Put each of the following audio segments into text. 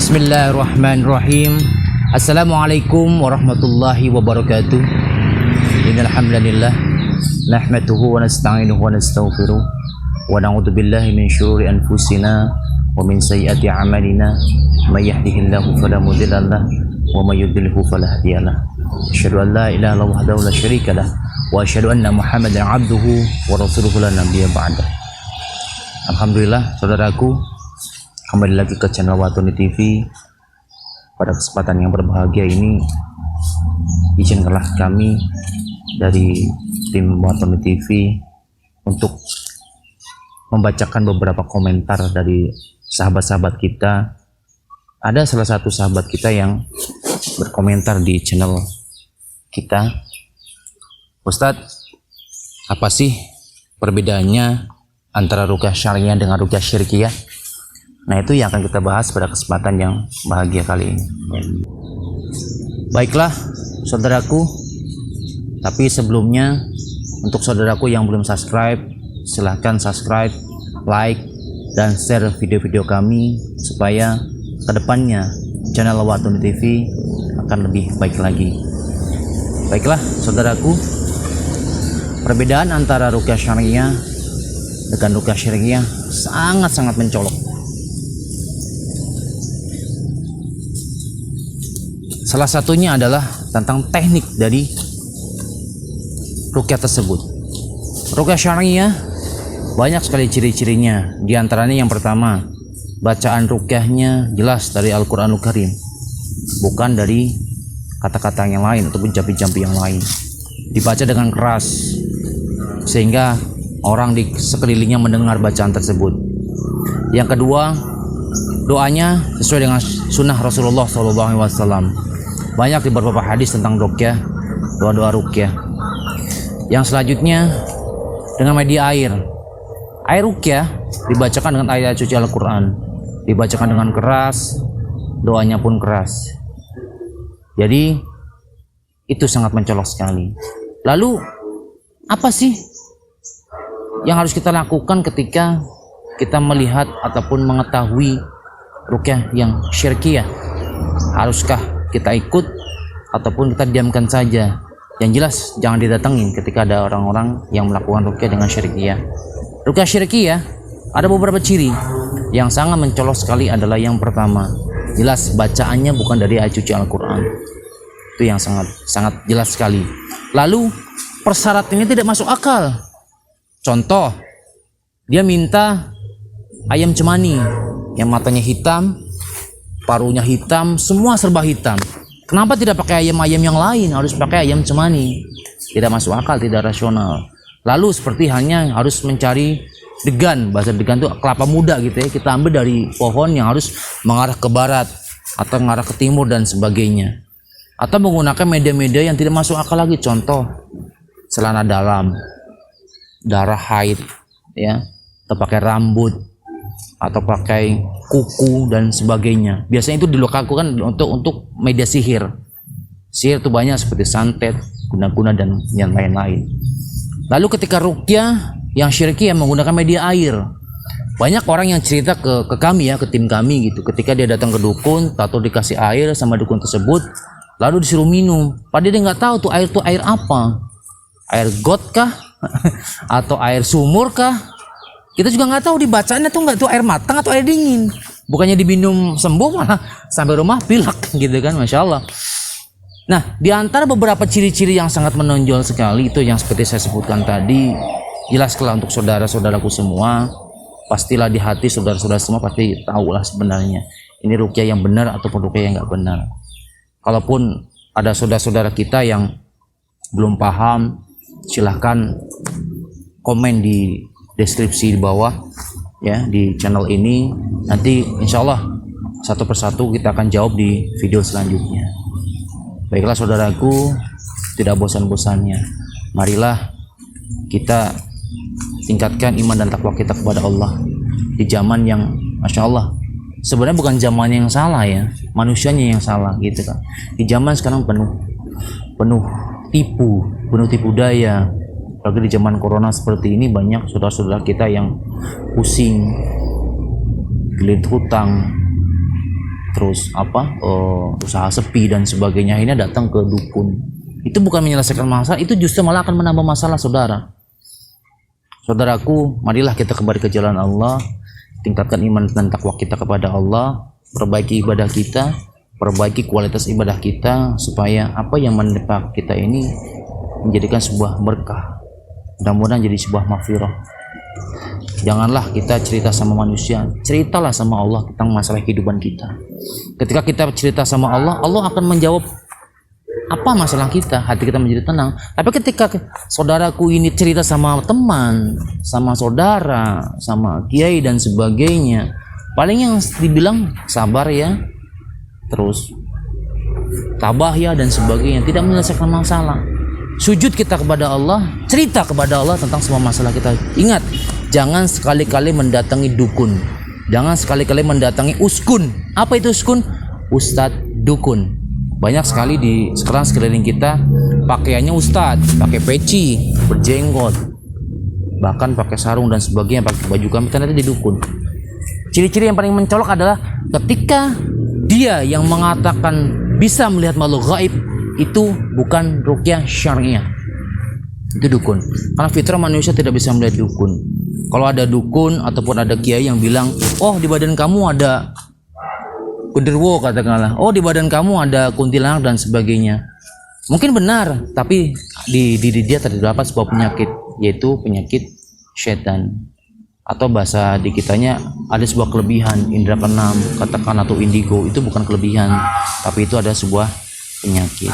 Bismillahirrahmanirrahim. Assalamualaikum warahmatullahi wabarakatuh. Innal hamdalillah nahmaduhu wa nasta'inuhu wa nastaghfiruh wa na'udzu billahi min syururi anfusina wa min sayyiati a'malina. May yahdihillahu fala mudilla lahu wa may yudlilhu fala hadiya lahu. Asyhadu an la ilaha illallah wahdahu la syarika lahu wa asyhadu anna Muhammadan 'abduhu wa rasuluhu la nabiyya ba'da. Alhamdulillah, saudaraku, kembali lagi ke channel Watoni TV. Pada kesempatan yang berbahagia ini, izinkanlah kami dari tim Watoni TV untuk membacakan beberapa komentar dari sahabat-sahabat kita. Ada salah satu sahabat kita yang berkomentar di channel kita, Ustadz, apa sih perbedaannya antara ruqyah syariah dengan ruqyah syirkiyah? Nah, itu yang akan kita bahas pada kesempatan yang bahagia kali ini. Baiklah, saudaraku, tapi sebelumnya untuk saudaraku yang belum subscribe, silahkan subscribe, like, dan share video-video kami supaya kedepannya channel Watoni TV akan lebih baik lagi. Baiklah, saudaraku, perbedaan antara ruqyah syariah dengan ruqyah syirkiyah sangat-sangat mencolok. Salah satunya adalah tentang teknik dari ruqyah tersebut. Ruqyah syariah banyak sekali ciri-cirinya. Di antaranya yang pertama, bacaan ruqyahnya jelas dari Al-Qur'anul Karim, bukan dari kata-kata yang lain ataupun jampi-jampi yang lain. Dibaca dengan keras sehingga orang di sekelilingnya mendengar bacaan tersebut. Yang kedua, doanya sesuai dengan sunnah Rasulullah SAW. Banyak di beberapa hadis tentang ruqyah, doa-doa ruqyah. Yang selanjutnya, dengan media air. Air ruqyah dibacakan dengan ayat suci Al-Quran, dibacakan dengan keras, doanya pun keras. Jadi itu sangat mencolok sekali. Lalu apa sih yang harus kita lakukan ketika kita melihat ataupun mengetahui ruqyah yang syirkiyah? Haruskah kita ikut ataupun kita diamkan saja? Yang jelas jangan didatengin ketika ada orang-orang yang melakukan ruqyah dengan syirkiyah. Ruqyah syirkiyah ada beberapa ciri. Yang sangat mencolok sekali adalah yang pertama, jelas bacaannya bukan dari ayat suci Al-Quran. Itu yang sangat jelas sekali. Lalu persyaratannya tidak masuk akal. Contoh, dia minta ayam cemani yang matanya hitam, paruhnya hitam, semua serba hitam. Kenapa tidak pakai ayam-ayam yang lain, harus pakai ayam cemani? Tidak masuk akal, tidak rasional. Lalu seperti hanya harus mencari degan, bahasa degan itu kelapa muda gitu ya, kita ambil dari pohon yang harus mengarah ke barat atau mengarah ke timur dan sebagainya. Atau menggunakan media-media yang tidak masuk akal lagi. Contoh, celana dalam, darah haid, ya, atau pakai rambut, atau pakai kuku dan sebagainya. Biasanya itu dilakukan untuk media sihir. Sihir itu banyak seperti santet, guna-guna dan yang lain-lain. Lalu ketika ruqyah yang syirkiyah menggunakan media air, banyak orang yang cerita ke kami ya, ke tim kami gitu. Ketika dia datang ke dukun, atau dikasih air sama dukun tersebut, lalu disuruh minum. Padahal dia nggak tahu tuh air apa? Air got kah? Atau air sumur kah? Kita juga nggak tahu dibacanya tuh nggak tuh air matang atau air dingin. Bukannya diminum sembuh malah sampai rumah pilek gitu kan, masya Allah. Nah, di antara beberapa ciri-ciri yang sangat menonjol sekali itu yang seperti saya sebutkan tadi. Jelaslah untuk saudara-saudaraku semua, pastilah di hati saudara-saudara semua pasti tahulah sebenarnya ini ruqyah yang benar ataupun ruqyah yang nggak benar. Kalaupun ada saudara-saudara kita yang belum paham, silahkan komen di deskripsi di bawah ya di channel ini. Nanti insya Allah satu persatu kita akan jawab di video selanjutnya. Baiklah saudaraku, tidak bosan-bosannya marilah kita tingkatkan iman dan takwa kita kepada Allah di zaman yang masya Allah sebenarnya bukan zaman yang salah ya, manusianya yang salah gitu kan. Di zaman sekarang penuh tipu daya. Apalagi di zaman corona seperti ini, banyak saudara-saudara kita yang pusing, geliat hutang, terus usaha sepi dan sebagainya, akhirnya datang ke dukun. Itu bukan menyelesaikan masalah, itu justru malah akan menambah masalah, saudara. Saudaraku, marilah kita kembali ke jalan Allah, tingkatkan iman dan takwa kita kepada Allah, perbaiki ibadah kita, perbaiki kualitas ibadah kita, supaya apa yang menimpa kita ini menjadikan sebuah berkah, mudah-mudahan jadi sebuah maghfirah. Janganlah kita cerita sama manusia, ceritalah sama Allah tentang masalah kehidupan kita. Ketika kita cerita sama Allah, Allah akan menjawab apa masalah kita, hati kita menjadi tenang. Tapi ketika saudaraku ini cerita sama teman, sama saudara, sama kiai dan sebagainya, paling yang dibilang sabar ya, terus tabah ya dan sebagainya, tidak menyelesaikan masalah. Sujud kita kepada Allah, cerita kepada Allah tentang semua masalah kita. Ingat, jangan sekali-kali mendatangi dukun, jangan sekali-kali mendatangi uskun. Apa itu uskun? Ustadz dukun. Banyak sekali di sekarang sekeliling kita pakaiannya ustadz, pakai peci, berjenggot, bahkan pakai sarung dan sebagainya, pakai baju kami, ternyata di dukun. Ciri-ciri yang paling mencolok adalah ketika dia yang mengatakan bisa melihat makhluk gaib, itu bukan ruqyah syariah, itu dukun. Karena fitrah manusia tidak bisa melihat dukun. Kalau ada dukun ataupun ada kiai yang bilang, oh di badan kamu ada genderuwo katakanlah, oh di badan kamu ada kuntilanak dan sebagainya, mungkin benar, tapi di diri dia terdapat sebuah penyakit, yaitu penyakit setan, atau bahasa di kitanya ada sebuah kelebihan indera keenam, katakan, atau indigo. Itu bukan kelebihan, tapi itu ada sebuah penyakit.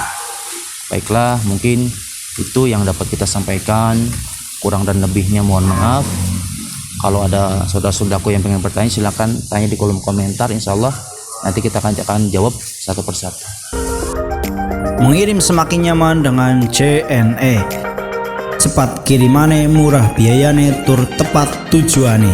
Baiklah, mungkin itu yang dapat kita sampaikan, kurang dan lebihnya mohon maaf. Kalau ada saudara-saudaraku yang pengen bertanya, silakan tanya di kolom komentar, insya Allah nanti kita akan jawab satu persatu. Mengirim semakin nyaman dengan JNE. Cepat kirimane, murah biayane, tur tepat tujuane.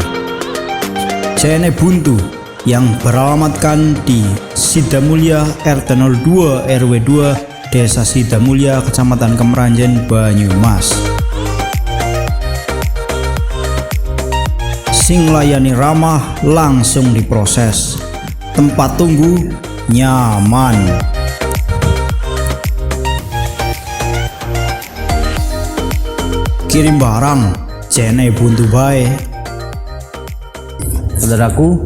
JNE Buntu yang beralamatkan di Sidamulya RT 02 RW 2 Desa Sidamulya, Kecamatan Kemeranjen, Banyumas. Sing layani ramah, langsung diproses. Tempat tunggu nyaman. Kirim barang JNE Buntu bae. Saudaraku,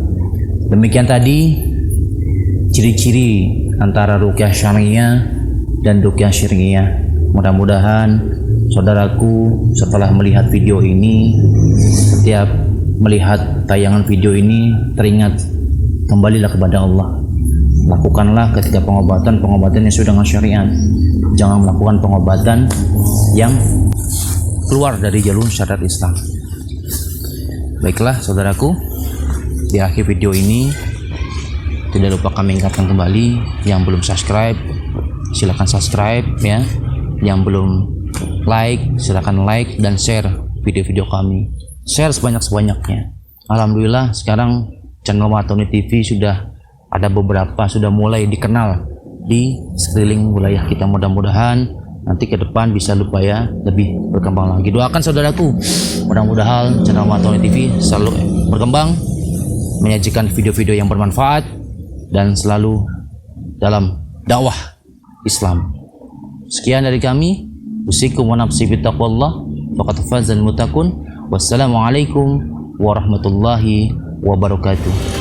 demikian tadi ciri-ciri antara ruqyah syariah dan ruqyah syariah. Mudah-mudahan saudaraku setelah melihat video ini, setiap melihat tayangan video ini teringat, kembalilah kepada Allah. Lakukanlah ketika pengobatan yang sesuai dengan syariat. Jangan melakukan pengobatan yang keluar dari jalur syariat Islam. Baiklah saudaraku, di akhir video ini tidak lupa kami ingatkan kembali, yang belum subscribe silakan subscribe ya, yang belum like silakan like dan share video-video kami, share sebanyak-banyaknya. Alhamdulillah sekarang channel Watoni TV sudah ada beberapa, sudah mulai dikenal di sekeliling wilayah kita. Mudah-mudahan nanti ke depan bisa ya lebih berkembang lagi. Doakan saudaraku, mudah-mudahan channel Watoni TV selalu berkembang, menyajikan video-video yang bermanfaat dan selalu dalam dakwah Islam. Sekian dari kami. Usikum wa nafsi bittaqwallah faqad fazal muttaqun. Wassalamualaikum warahmatullahi wabarakatuh.